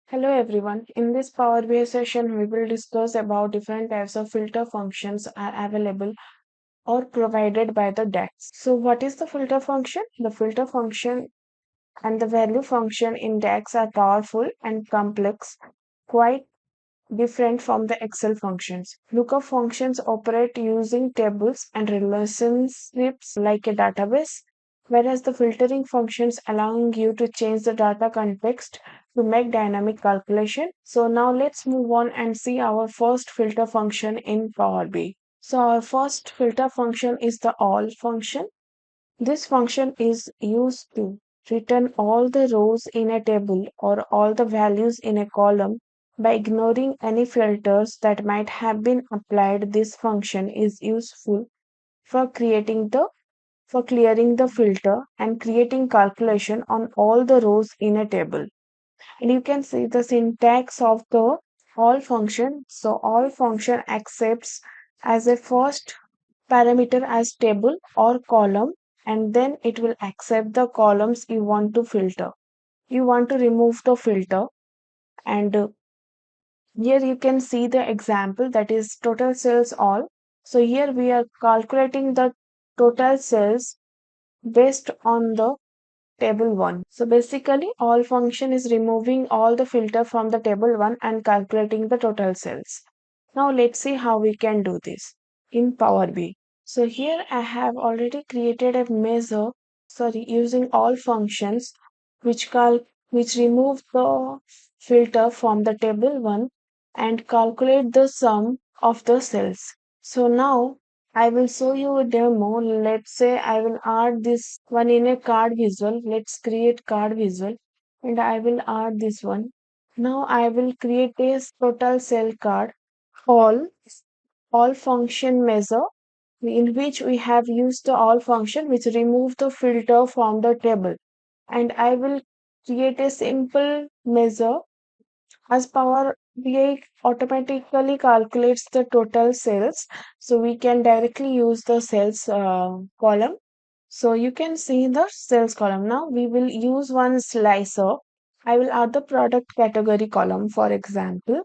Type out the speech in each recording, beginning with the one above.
Hello everyone. In this Power BI session, we will discuss about different types of filter functions are available or provided by the DAX. So what is the filter function? The filter function and the value function in DAX are powerful and complex, quite different from the Excel functions. Lookup functions operate using tables and relationships like a database, whereas the filtering functions allowing you to change the data context to make dynamic calculation. So now let's move on and see our first filter function in Power BI. So our first filter function is the all function. This function is used to return all the rows in a table or all the values in a column by ignoring any filters that might have been applied. This function is useful for clearing the filter and creating calculation on all the rows in a table. And you can see the syntax of the all function. So all function accepts as a first parameter as table or column, and then it will accept the columns you want to filter. You want to remove the filter, and here you can see the example, that is total sales all. So here we are calculating the total sales based on the table 1. So basically all function is removing all the filter from the table 1 and calculating the total sales. Now let's see how we can do this in Power BI. So here I have already created a measure, using all functions which remove the filter from the table 1 and calculate the sum of the cells. So now I will show you a demo. Let's say I will add this one in a card visual. Let's create card visual and I will add this one. Now I will create a total cell card, all all function measure, in which we have used the all function which remove the filter from the table. And I will create a simple measure as Power BI automatically calculates the total sales, so we can directly use the sales column. So you can see the sales column. Now we will use one slicer. I will add the product category column, for example,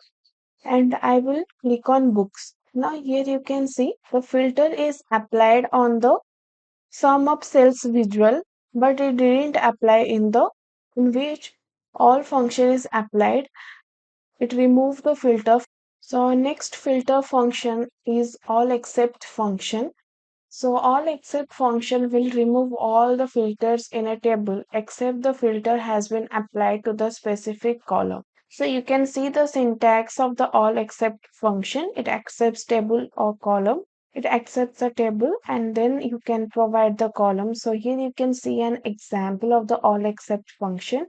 and I will click on books. Now here you can see the filter is applied on the sum of sales visual, but it didn't apply in which all function is applied. It removed the filter. So our next filter function is ALLEXCEPT function. So ALLEXCEPT function will remove all the filters in a table except the filter has been applied to the specific column. So you can see the syntax of the ALLEXCEPT function. It accepts table or column. It accepts the table and then you can provide the column. So here you can see an example of the ALLEXCEPT function.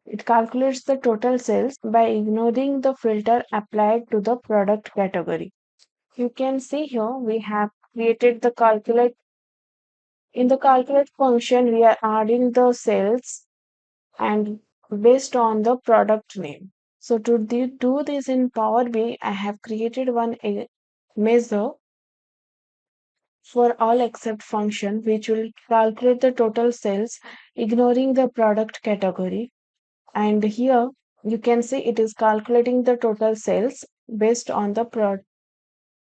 It calculates the total sales by ignoring the filter applied to the product category. You can see here we have created the calculate. In the calculate function, we are adding the sales and based on the product name. So to do this in Power BI, I have created one measure for ALLEXCEPT function which will calculate the total sales ignoring the product category. And here you can see it is calculating the total sales based on the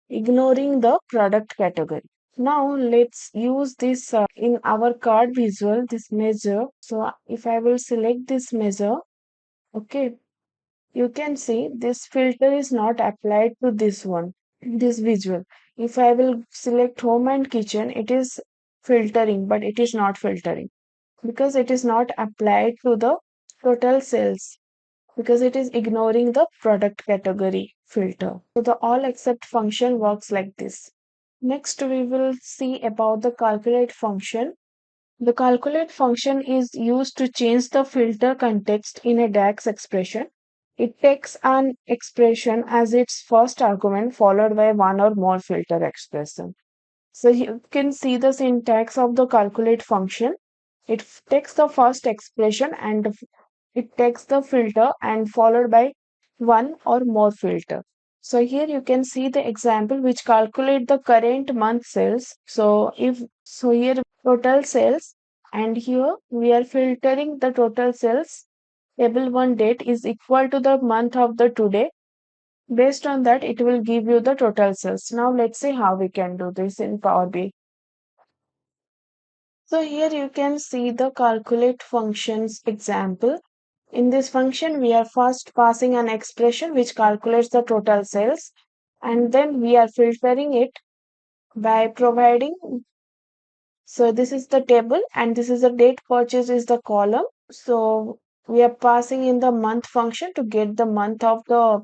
ignoring the product category. Now let's use this in our card visual, this measure. So if I will select this measure, okay, you can see this filter is not applied to this one, this visual. If I will select home and kitchen, it is filtering, but it is not filtering because it is not applied to the total sales, because it is ignoring the product category filter. So the ALLEXCEPT function works like this. Next, we will see about the calculate function. The calculate function is used to change the filter context in a DAX expression. It takes an expression as its first argument followed by one or more filter expression. So you can see the syntax of the calculate function. It takes the first expression and it takes the filter and followed by one or more filter. So here you can see the example which calculate the current month sales. So here total sales, and here we are filtering the total sales table 1 date is equal to the month of the today. Based on that, it will give you the total sales. Now let's see how we can do this in Power BI. So here you can see the calculate functions example. In this function, we are first passing an expression which calculates the total sales, and then we are filtering it by providing. So this is the table and this is the date purchase is the column. So we are passing in the month function to get the month of the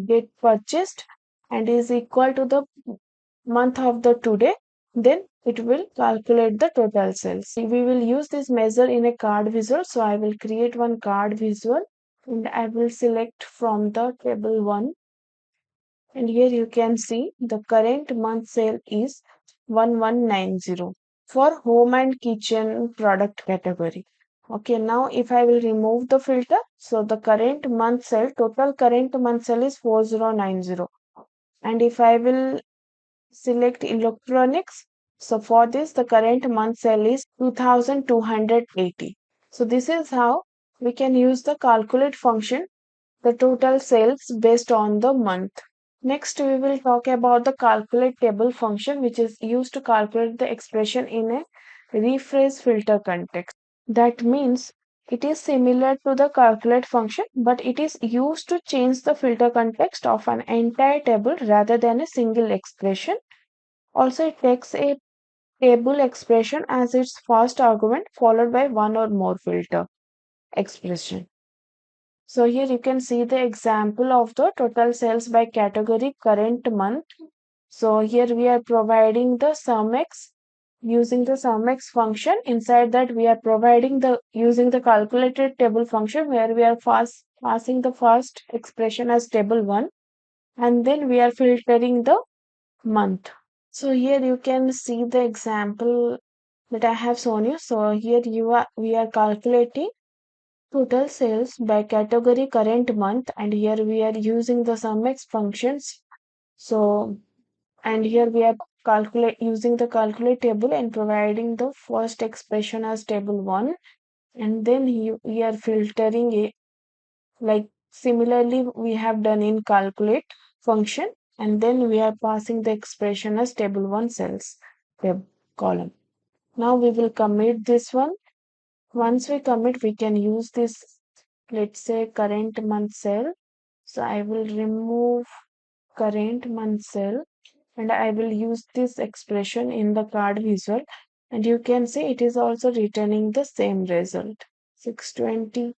date purchased and is equal to the month of the today. Then it will calculate the total sales. We will use this measure in a card visual. So I will create one card visual and I will select from the table 1. And here you can see the current month sale is 1190 for home and kitchen product category. Okay, now if I will remove the filter, so the current month sale, total current month sale is 4090. And if I will select electronics, so for this the current month sale is 2280. So this is how we can use the calculate function, the total sales based on the month. Next, we will talk about the calculate table function, which is used to calculate the expression in a rephrase filter context. That means it is similar to the calculate function, but it is used to change the filter context of an entire table rather than a single expression. Also, it takes a table expression as its first argument, followed by one or more filter expression. So here you can see the example of the total sales by category current month. So here we are providing the SUMX using the SUMX function. Inside that we are providing the using the calculated table function where we are passing the first expression as table 1 and then we are filtering the month. So here you can see the example that I have shown you. So here we are calculating total sales by category current month and here we are using the SUMX functions. So and here we are calculate using the calculate table and providing the first expression as table 1 and then we are filtering it like similarly we have done in calculate function and then we are passing the expression as table 1 cells tab column. Now we will commit this one. Once we commit, we can use this, let's say, current month cell. So I will remove current month cell and I will use this expression in the card visual. And you can see it is also returning the same result, 620,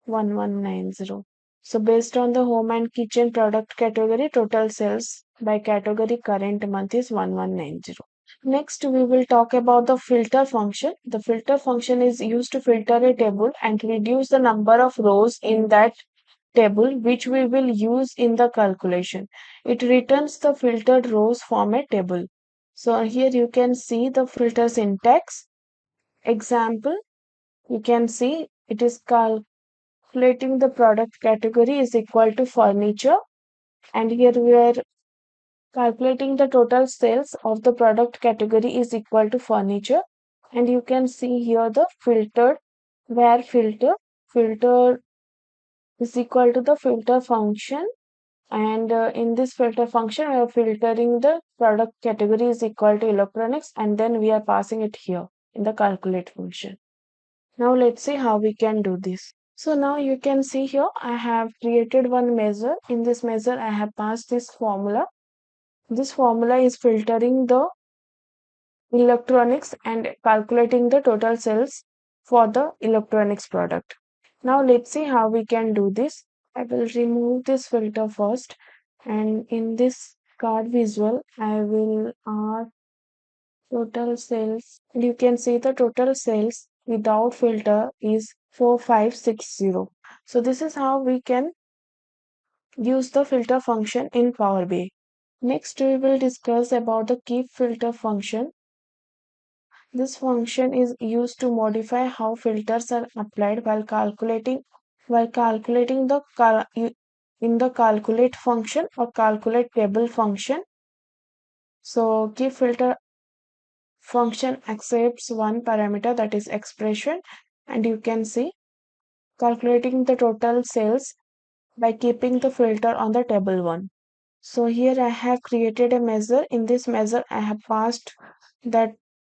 1190. So based on the home and kitchen product category, total sales by category current month is 1190. Next, we will talk about the filter function. The filter function is used to filter a table and reduce the number of rows in that table, which we will use in the calculation. It returns the filtered rows from a table. So here you can see the filter syntax. Example, you can see it is calculating the product category is equal to furniture. And here we are calculating the total sales of the product category is equal to furniture and you can see here the filtered where filter is equal to the filter function and in this filter function we are filtering the product category is equal to electronics and then we are passing it here in the calculate function. Now let's see how we can do this. So now you can see here I have created one measure. In this measure I have passed this formula. This formula is filtering the electronics and calculating the total sales for the electronics product. Now let's see how we can do this. I will remove this filter first and in this card visual I will add total sales and you can see the total sales without filter is 4560. So this is how we can use the filter function in Power BI. Next, we will discuss about the keep filter function. This function is used to modify how filters are applied while calculating in the calculate function or calculate table function. So keep filter function accepts one parameter that is expression and you can see calculating the total sales by keeping the filter on the table 1. So here I have created a measure. In this measure, I have passed that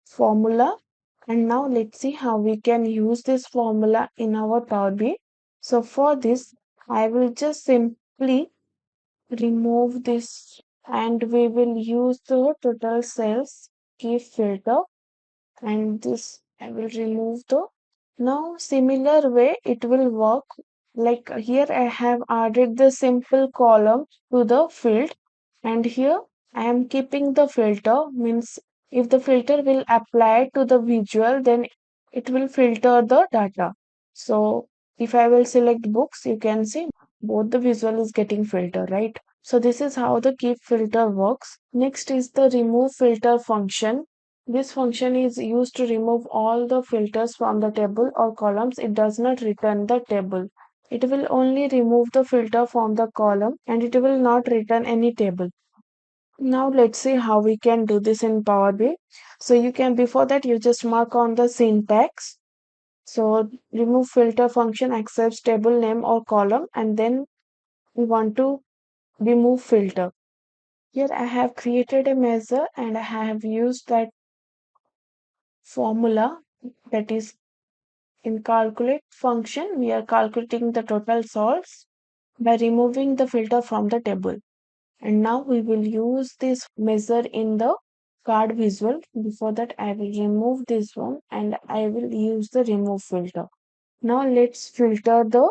formula. And now let's see how we can use this formula in our Power BI. So for this, I will just simply remove this and we will use the total sales key filter, and this I will remove the. Now similar way it will work, like here I have added the simple column to the field, and here I am keeping the filter, means if the filter will apply to the visual, then it will filter the data. So if I will select books, you can see both the visual is getting filtered, right? So this is how the keep filter works. Next is the remove filter function. This function is used to remove all the filters from the table or columns. It does not return the table. It will only remove the filter from the column and it will not return any table. Now let's see how we can do this in Power BI. So you can, before that, you just mark on the syntax. So remove filter function accepts table name or column, and then we want to remove filter. Here I have created a measure and I have used that formula, that is in calculate function. We are calculating the total salts by removing the filter from the table. And now we will use this measure in the card visual. Before that, I will remove this one and I will use the remove filter. Now let's filter the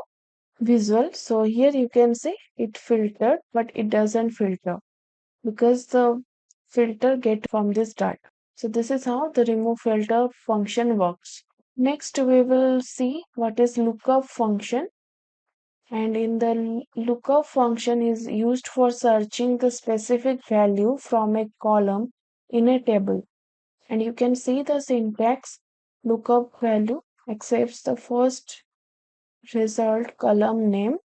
visual. So here you can see it filtered, but it doesn't filter because the filter get from this data. So this is how the remove filter function works. Next, we will see what is lookup function. And in the lookup function is used for searching the specific value from a column in a table. And you can see the syntax. Lookup value accepts the first result column name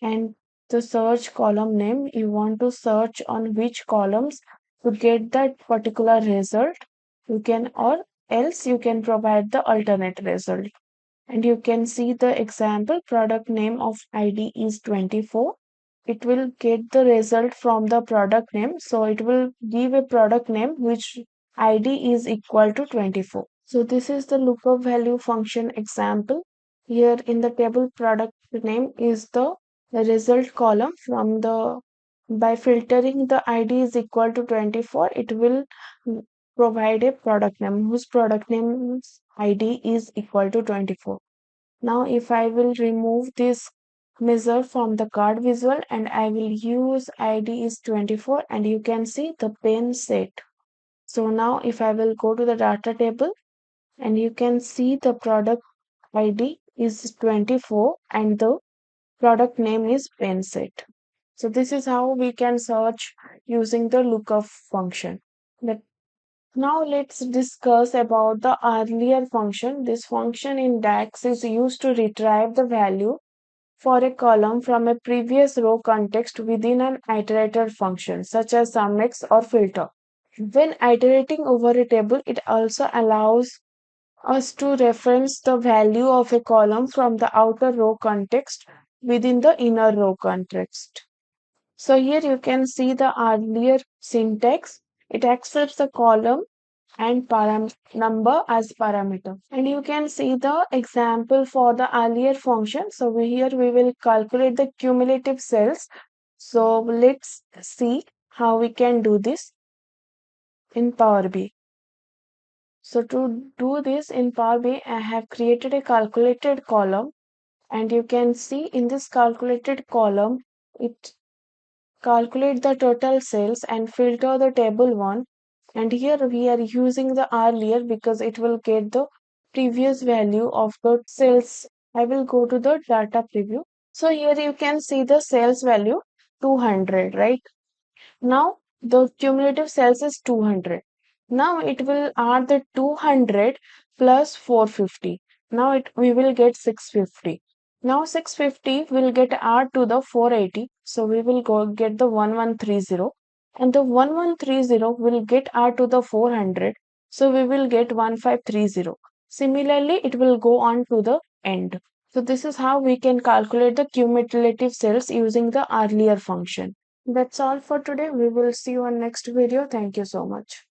and the search column name. You want to search on which columns to get that particular result. You can, or else you can provide the alternate result. And you can see the example product name of ID is 24. It will get the result from the product name. So it will give a product name which ID is equal to 24. So this is the lookup value function example. Here in the table product name is the result column from the, by filtering the ID is equal to 24, it will provide a product name whose product name's ID is equal to 24. Now if I will remove this measure from the card visual and I will use ID is 24, and you can see the pen set. So now if I will go to the data table and you can see the product ID is 24 and the product name is pen set. So this is how we can search using the lookup function. Now let's discuss about the earlier function. This function in DAX is used to retrieve the value for a column from a previous row context within an iterator function, such as sumX or filter. When iterating over a table, it also allows us to reference the value of a column from the outer row context within the inner row context. So here you can see the earlier syntax. It accepts the column and number as parameter. And you can see the example for the earlier function. So here we will calculate the cumulative cells. So let's see how we can do this in Power BI. So to do this in Power BI, I have created a calculated column, and you can see in this calculated column, it calculate the total sales and filter the table 1. And here we are using the earlier because it will get the previous value of the sales. I will go to the data preview. So here you can see the sales value 200, right? Now the cumulative sales is 200. Now it will add the 200 plus 450. Now we will get 650. Now 650 will get add to the 480. So we will go get the 1130. And the 1130 will get add to the 400. So we will get 1530. Similarly, it will go on to the end. So this is how we can calculate the cumulative cells using the earlier function. That's all for today. We will see you on next video. Thank you so much.